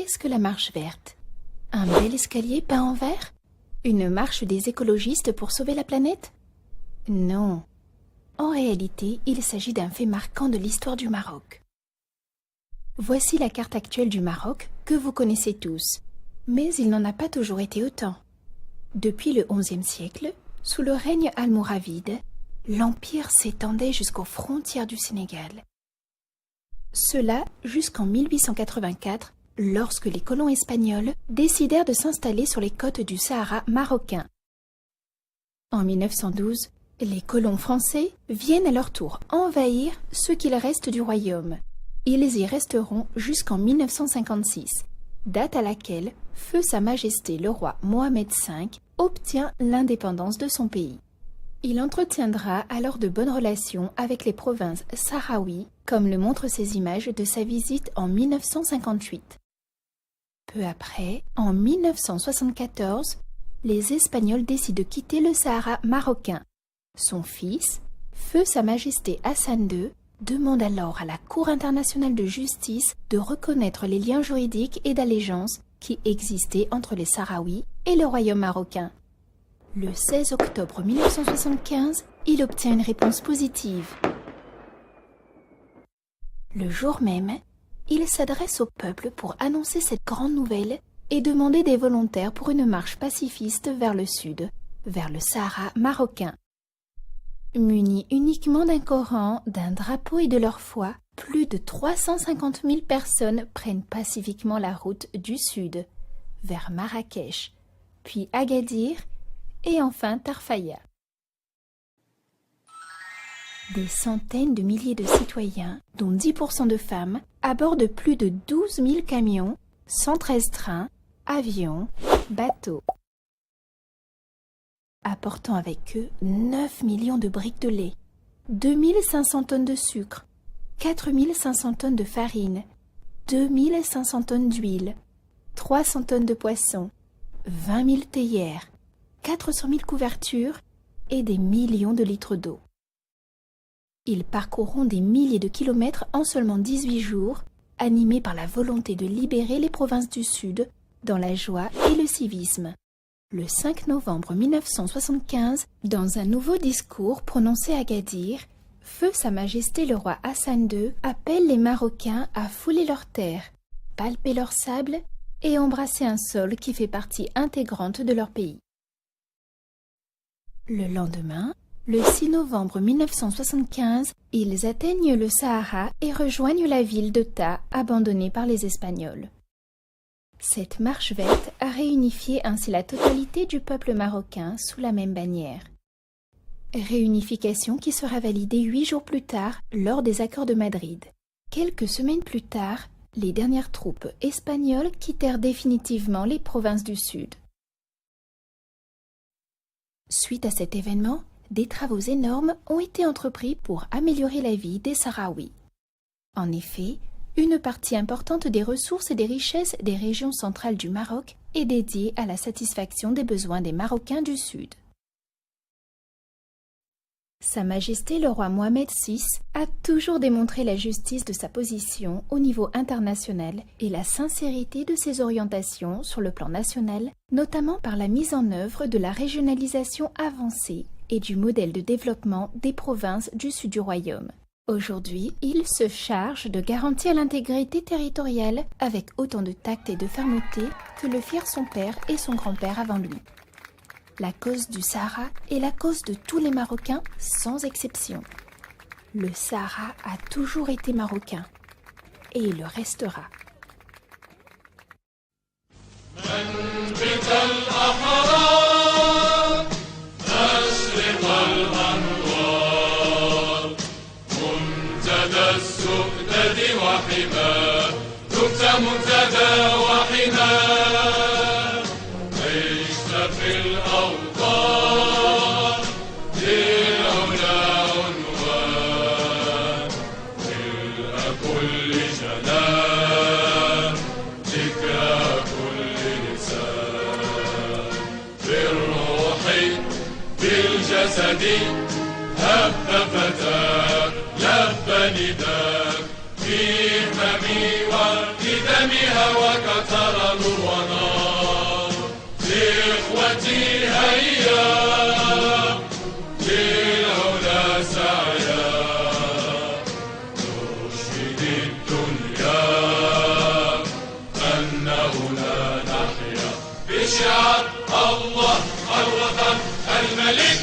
Qu'est-ce que la marche verte? Un bel escalier peint en vert? Une marche des écologistes pour sauver la planète? Non. En réalité, il s'agit d'un fait marquant de l'histoire du Maroc. Voici la carte actuelle du Maroc que vous connaissez tous, mais il n'en a pas toujours été autant. Depuis le XIe siècle, sous le règne almoravide, l'empire s'étendait jusqu'aux frontières du Sénégal. Cela jusqu'en 1884, lorsque les colons espagnols décidèrent de s'installer sur les côtes du Sahara marocain. En 1912, les colons français viennent à leur tour envahir ce qu'il reste du royaume. Ils y resteront jusqu'en 1956, date à laquelle Feu Sa Majesté le roi Mohamed V obtient l'indépendance de son pays. Il entretiendra alors de bonnes relations avec les provinces sahraouies, comme le montrent ces images de sa visite en 1958. Peu après, en 1974, les Espagnols décident de quitter le Sahara marocain. Son fils, Feu Sa Majesté Hassan II, demande alors à la Cour internationale de justice de reconnaître les liens juridiques et d'allégeance qui existaient entre les Sahraouis et le royaume marocain. Le 16 octobre 1975, il obtient une réponse positive. Le jour même, il s'adresse au peuple pour annoncer cette grande nouvelle et demander des volontaires pour une marche pacifiste vers le sud, vers le Sahara marocain. Munis uniquement d'un Coran, d'un drapeau et de leur foi, plus de 350 000 personnes prennent pacifiquement la route du sud, vers Marrakech, puis Agadir et enfin Tarfaya. Des centaines de milliers de citoyens, dont 10% de femmes, abordent plus de 12 000 camions, 113 trains, avions, bateaux, apportant avec eux 9 millions de briques de lait, 2500 tonnes de sucre, 4500 tonnes de farine, 2500 tonnes d'huile, 300 tonnes de poissons, 20 000 théières, 400 000 couvertures et des millions de litres d'eau. Ils parcourront des milliers de kilomètres en seulement 18 jours, animés par la volonté de libérer les provinces du Sud dans la joie et le civisme. Le 5 novembre 1975, dans un nouveau discours prononcé à Agadir, Feu Sa Majesté le roi Hassan II appelle les Marocains à fouler leurs terres, palper leur sable et embrasser un sol qui fait partie intégrante de leur pays. Le lendemain, le 6 novembre 1975, ils atteignent le Sahara et rejoignent la ville de Ta, abandonnée par les Espagnols. Cette marche verte a réunifié ainsi la totalité du peuple marocain sous la même bannière. Réunification qui sera validée 8 jours plus tard lors des accords de Madrid. Quelques semaines plus tard, les dernières troupes espagnoles quittèrent définitivement les provinces du Sud. Suite à cet événement, des travaux énormes ont été entrepris pour améliorer la vie des Sahraouis. En effet, une partie importante des ressources et des richesses des régions centrales du Maroc est dédiée à la satisfaction des besoins des Marocains du Sud. Sa Majesté le roi Mohamed VI a toujours démontré la justice de sa position au niveau international et la sincérité de ses orientations sur le plan national, notamment par la mise en œuvre de la régionalisation avancée et du modèle de développement des provinces du sud du royaume. Aujourd'hui, il se charge de garantir l'intégrité territoriale avec autant de tact et de fermeté que le firent son père et son grand-père avant lui. La cause du Sahara est la cause de tous les Marocains, sans exception. Le Sahara a toujours été marocain, et il le restera. هب فتاك لب نداك في فمي وردد هواك ترى نور ونار. إخوتي هيا للعلا سعيا نرشد الدنيا أنه لا نحيا بشعار الله الوطن الملك